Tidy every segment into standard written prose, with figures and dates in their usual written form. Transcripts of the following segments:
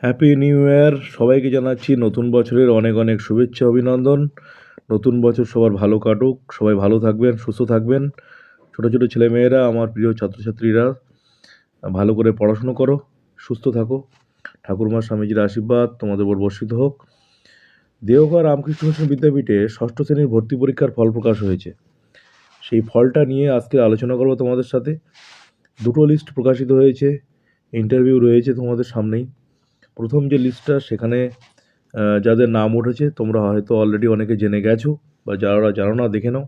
Happy new year! সবাইকে জানাচ্ছি নতুন বছরের অনেক অনেক শুভেচ্ছা অভিনন্দন। নতুন বছর সবার ভালো কাটুক, সবাই ভালো থাকবেন, সুস্থ থাকবেন। ছোটো ছোটো ছেলেমেয়েরা, আমার প্রিয় ছাত্রছাত্রীরা, ভালো করে পড়াশুনো করো, সুস্থ থাকো। ঠাকুরমা স্বামীজির আশীর্বাদ তোমাদের উপর বর্ষিত হোক। দেওঘর রামকৃষ্ণ মিশন বিদ্যাপীঠে ষষ্ঠ শ্রেণীর ভর্তি পরীক্ষার ফল প্রকাশ হয়েছে। সেই ফলটা নিয়ে আজকে আলোচনা করব তোমাদের সাথে। দুটো লিস্ট প্রকাশিত হয়েছে, ইন্টারভিউ রয়েছে তোমাদের সামনেই। প্রথম যে লিস্টটা, সেখানে যাদের নাম উঠেছে তোমরা হয়তো অলরেডি অনেকে জেনে গেছো, বা যারা জানো না দেখে নাও।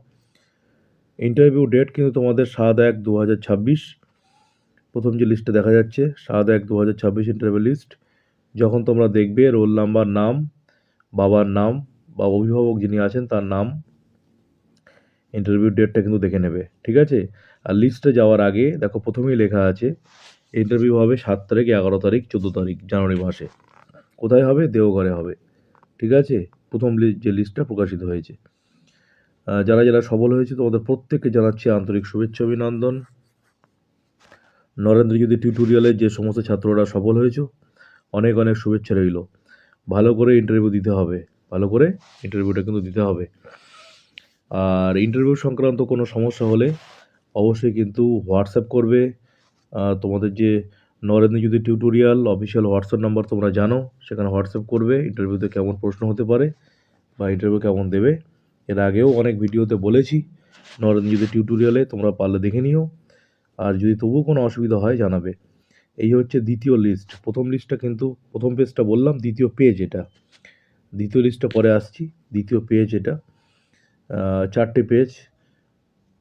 ইন্টারভিউ ডেট কিন্তু তোমাদের 7/1/2026। প্রথম যে লিস্টটা দেখা যাচ্ছে 7/1/2026 ইন্টারভিউ লিস্ট। যখন তোমরা দেখবে রোল নাম্বার, নাম, বাবার নাম বা অভিভাবক যিনি আছেন তার নাম, ইন্টারভিউ ডেটটা কিন্তু দেখে নেবে, ঠিক আছে? আর লিস্টে যাওয়ার আগে দেখো প্রথমেই লেখা আছে ইন্টারভিউ হবে 7 তারিখ, 11 তারিখ, 14 তারিখ জানুয়ারি মাসে। কোথায় হবে? দেওঘরে হবে, ঠিক আছে? প্রথম যে লিস্টটা প্রকাশিত হয়েছে। যারা যারা সফল হয়েছে তোমাদের প্রত্যেককে জানাচ্ছি আন্তরিক শুভেচ্ছা অভিনন্দন। নরেন্দ্রজ্যোতি টিউটোরিয়ালের যে সমস্ত ছাত্ররা সফল হয়েছে, অনেক অনেক শুভেচ্ছা রইল। ভালো করে ইন্টারভিউ দিতে হবে, ভালো করে ইন্টারভিউটা কিন্তু দিতে হবে। আর ইন্টারভিউ সংক্রান্ত কোনো সমস্যা হলে অবশ্যই কিন্তু হোয়াটসঅ্যাপ করবে। তোমাদের যে নরেন্দ্রজ্যোতি টিউটোরিয়াল অফিসিয়াল হোয়াটসঅ্যাপ নাম্বার তোমরা জানো, সেখানে হোয়াটসঅ্যাপ করবে ইন্টারভিউতে কেমন প্রশ্ন হতে পারে বা ইন্টারভিউ কেমন দেবে। এর আগেও অনেক ভিডিওতে বলেছি, নরেন্দ্রজ্যোতি টিউটোরিয়ালে তোমরা পারলে দেখে নিও। আর যদি তবুও কোনো অসুবিধা হয় জানাবে। এই হচ্ছে দ্বিতীয় লিস্ট। প্রথম লিস্টটা কিন্তু প্রথম পেজটা বললাম, দ্বিতীয় পেজ এটা। দ্বিতীয় লিস্টটা পরে আসছি। দ্বিতীয় পেজ এটা, 4টে পেজ।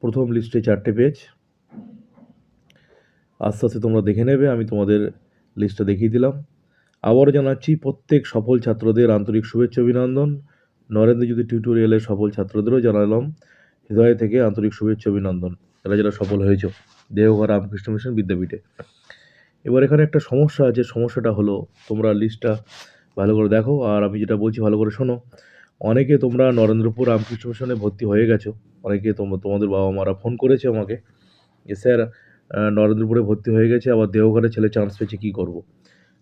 প্রথম লিস্টে 4টে পেজ। আস্তে আস্তে তোমরা দেখে নেবে, আমি তোমাদের লিস্টটা দেখিয়ে দিলাম। আবারও জানাচ্ছি প্রত্যেক সফল ছাত্রদের আন্তরিক শুভেচ্ছা অভিনন্দন। নরেন্দ্রজ্যোতি টিউটোরিয়ালের সফল ছাত্রদেরও জানালাম হৃদয় থেকে আন্তরিক শুভেচ্ছা অভিনন্দন, যারা যারা সফল হয়েছ দেওঘর রামকৃষ্ণ মিশন বিদ্যাপীঠে। এবার এখানে একটা সমস্যা আছে, সমস্যাটা হলো তোমরা লিস্টটা ভালো করে দেখো, আর আমি যেটা বলছি ভালো করে শোনো। অনেকে তোমরা নরেন্দ্রপুর রামকৃষ্ণ মিশনে ভর্তি হয়ে গেছো। অনেকে তোমাদের বাবা মারা ফোন করেছে আমাকে যে স্যার নরেন্দ্রপুরে ভর্তি হয়ে গেছে, আবার দেওঘরে ছেলে চান্স পেয়েছে, কী করব।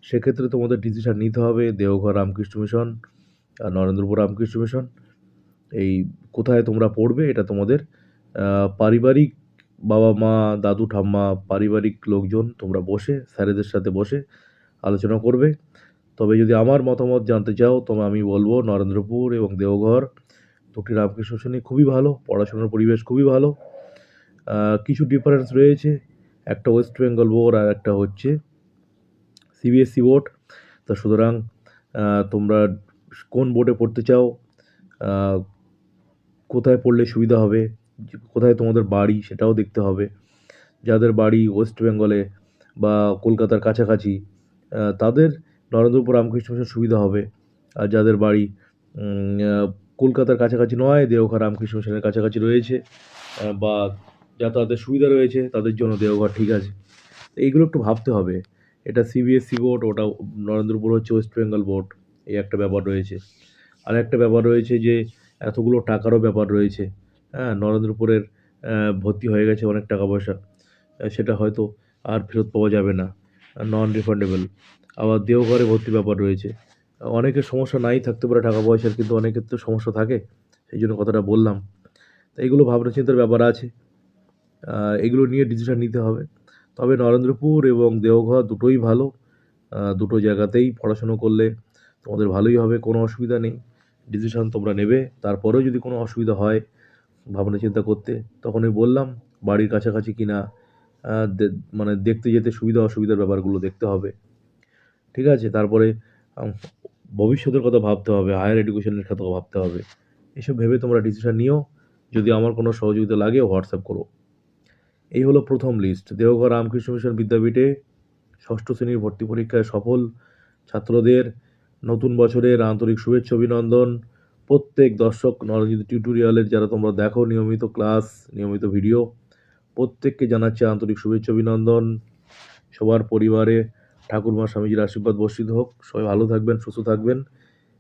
সেক্ষেত্রে তোমাদের ডিসিশান নিতে হবে দেওঘর রামকৃষ্ণ মিশন আর নরেন্দ্রপুর রামকৃষ্ণ মিশন, এই কোথায় তোমরা পড়বে এটা তোমাদের পারিবারিক, বাবা মা, দাদু ঠাম্মা, পারিবারিক লোকজন তোমরা বসে স্যারেদের সাথে বসে আলোচনা করবে। তবে যদি আমার মতামত জানতে চাও, তবে আমি বলবো নরেন্দ্রপুর এবং দেওঘর দুটি রামকৃষ্ণ মিশনই খুবই ভালো, পড়াশোনার পরিবেশ খুবই ভালো। কিছু ডিফারেন্স রয়েছে, একটা ওয়েস্ট বেঙ্গল বোর্ড আর একটা হচ্ছে সিবিএসসি বোর্ড। তা সুতরাং তোমরা কোন বোর্ডে পড়তে চাও, কোথায় পড়লে সুবিধা হবে, কোথায় তোমাদের বাড়ি সেটাও দেখতে হবে। যাদের বাড়ি ওয়েস্ট বেঙ্গলে বা কলকাতার কাছাকাছি, তাদের নরেন্দ্রপুর রামকৃষ্ণ মিশন সুবিধা হবে। আর যাদের বাড়ি কলকাতার কাছাকাছি নয়, দেওঘর রামকৃষ্ণ মিশনের কাছাকাছি রয়েছে, বা যাতায়াতের সুবিধা রয়েছে, তাদের জন্য দেওঘর ঠিক আছে। এইগুলো একটু ভাবতে হবে। এটা সিবিএসসি বোর্ড, ওটা নরেন্দ্রপুর হচ্ছে ওয়েস্ট বেঙ্গল বোর্ড, এই একটা ব্যাপার রয়েছে। আর একটা ব্যাপার রয়েছে যে এতগুলো টাকারও ব্যাপার রয়েছে। হ্যাঁ, নরেন্দ্রপুরের ভর্তি হয়ে গেছে অনেক টাকা পয়সা, সেটা হয়তো আর ফেরত পাওয়া যাবে না, নন রিফান্ডেবল। আবার দেওঘরে ভর্তির ব্যাপার রয়েছে। অনেকের সমস্যা নাই থাকতে পারে টাকা পয়সার, কিন্তু অনেকের তো সমস্যা থাকে, সেই জন্য কথাটা বললাম। তো এইগুলো ভাবনা চিন্তার ব্যাপার আছে, এগুলো নিয়ে ডিসিশন নিতে হবে। তবে নরেন্দ্রপুর এবং দেওঘর দুটোই ভালো। দুটো জায়গাতেই পড়াশুনো করলে তোমাদের ভালোই হবে, কোনো অসুবিধা নেই। ডিসিশন তোমরা নেবে, তারপরেও যদি কোনো অসুবিধা হয় ভাবনা চিন্তা করতে, তখনই বললাম বাড়ির কাছাকাছি কিনা, মানে দেখতে যেতে সুবিধা অসুবিধার ব্যাপারগুলো দেখতে হবে, ঠিক আছে? তারপরে ভবিষ্যতের কথা ভাবতে হবে, হায়ার এডুকেশনের কথা ভাবতে হবে। এসব ভেবে তোমরা ডিসিশন নিও। যদি আমার কোনো সহযোগিতা লাগে হোয়াটসঅ্যাপ করো। এই হলো প্রথম লিস্ট। দেওঘর রামকৃষ্ণ মিশন বিদ্যাপীঠে ষষ্ঠ শ্রেণীর ভর্তি পরীক্ষায় সফল ছাত্রদের নতুন বছরের আন্তরিক শুভেচ্ছা অভিনন্দন। প্রত্যেক দর্শক নরেন্দ্রজ্যোতি টিউটোরিয়ালের যারা তোমরা দেখো নিয়মিত ক্লাস, নিয়মিত ভিডিও, প্রত্যেককে জানাচ্ছি আন্তরিক শুভেচ্ছা অভিনন্দন। সবার পরিবারে ঠাকুরমা স্বামীজির আশীর্বাদ বর্ষিত হোক, সবাই ভালো থাকবেন, সুস্থ থাকবেন।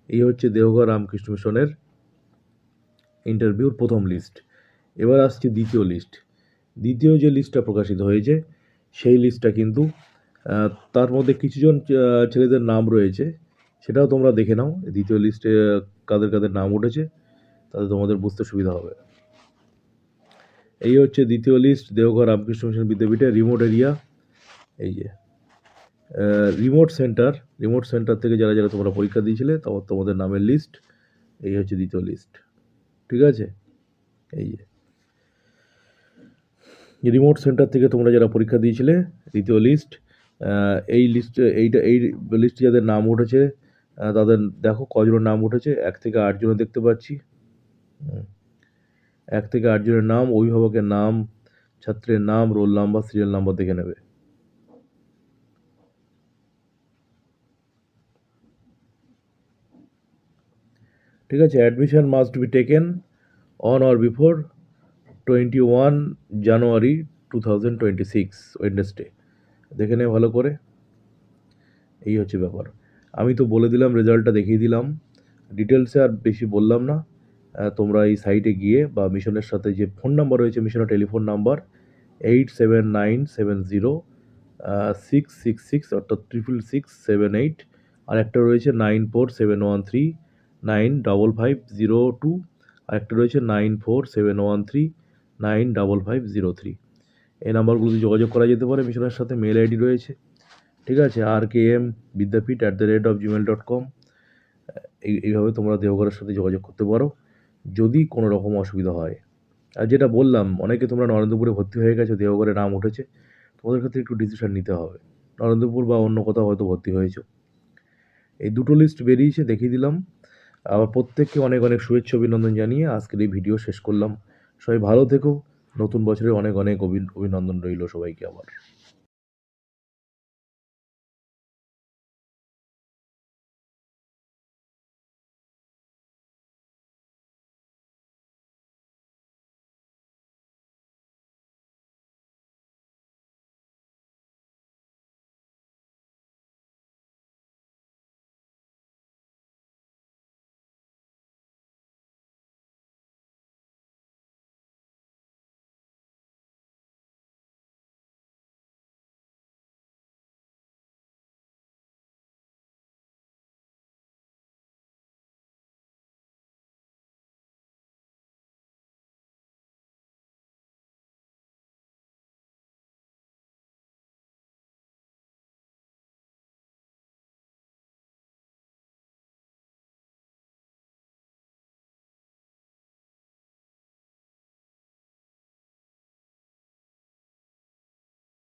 এই হচ্ছে দেওঘর রামকৃষ্ণ মিশনের ইন্টারভিউর প্রথম লিস্ট। এবার আসছি দ্বিতীয় লিস্ট। দ্বিতীয় যে লিস্টটা প্রকাশিত হয়েছে সেই লিস্টটা কিন্তু তার মধ্যে কিছুজন ছেলেদের নাম রয়েছে, সেটাও তোমরা দেখে নাও। দ্বিতীয় লিস্টে কাদের কাদের নাম উঠেছে, তাতে তোমাদের বুঝতে সুবিধা হবে। এই হচ্ছে দ্বিতীয় লিস্ট, দেওঘর রামকৃষ্ণ মিশন বিদ্যাপীঠে রিমোট এরিয়া। এই যে রিমোট সেন্টার থেকে যারা যারা তোমরা পরীক্ষা দিয়েছিলে তোমাদের নামের লিস্ট। এই হচ্ছে দ্বিতীয় লিস্ট, ঠিক আছে। এই যে রিমোট সেন্টার থেকে তোমরা যারা পরীক্ষা দিয়েছিলে, দ্বিতীয় লিস্ট। এই লিস্টে এই লিস্টে যাদের নাম উঠেছে তাদের দেখো কজনের নাম উঠেছে। 1 থেকে 8 জনের দেখতে পাচ্ছি। 1 থেকে 8 জনের নাম, অভিভাবকের নাম, ছাত্রের নাম, রোল নাম্বার, সিরিয়াল নাম্বার দেখে নেবে। ঠিক আছে। Admission must be taken on or before 21 January 2026 Wednesday. দেখে নে ভালো করে। এই হচ্ছে ব্যাপার। আমি তো বলে দিলাম, রেজাল্টটা দেখিয়ে দিলাম, ডিটেলসে আর বেশি বললাম না। তোমরা এই সাইটে গিয়ে বা মিশনের সাথে যে ফোন নাম্বার রয়েছে, মিশনের টেলিফোন নাম্বার 87970666 অর্থাৎ 66678, আর একটা রয়েছে 9471395502, আর একটা রয়েছে 9471395503। এই নাম্বারগুলোতে যোগাযোগ করা যেতে পারে। মিশনের সাথে মেল আইডি রয়েছে, ঠিক আছে, rkmvidyapit@gmail.com। এইভাবে তোমরা দেওঘরের সাথে যোগাযোগ করতে পারো যদি কোনো রকম অসুবিধা হয়। আর যেটা বললাম, অনেকে তোমরা নরেন্দ্রপুরে ভর্তি হয়ে গেছো, দেওঘরে নাম উঠেছে, তোমাদের ক্ষেত্রে একটু ডিসিশন নিতে হবে। নরেন্দ্রপুর বা অন্য কোথাও হয়তো ভর্তি হয়েছো। এই দুটো লিস্ট বেরিয়েছে, দেখিয়ে দিলাম। আবার প্রত্যেককে অনেক অনেক শুভেচ্ছা অভিনন্দন জানিয়ে আজকের এই ভিডিও শেষ করলাম। সবাই ভালো থেকো। নতুন বছরে অনেক অনেক অভিনন্দন রইল সবাইকে আবার।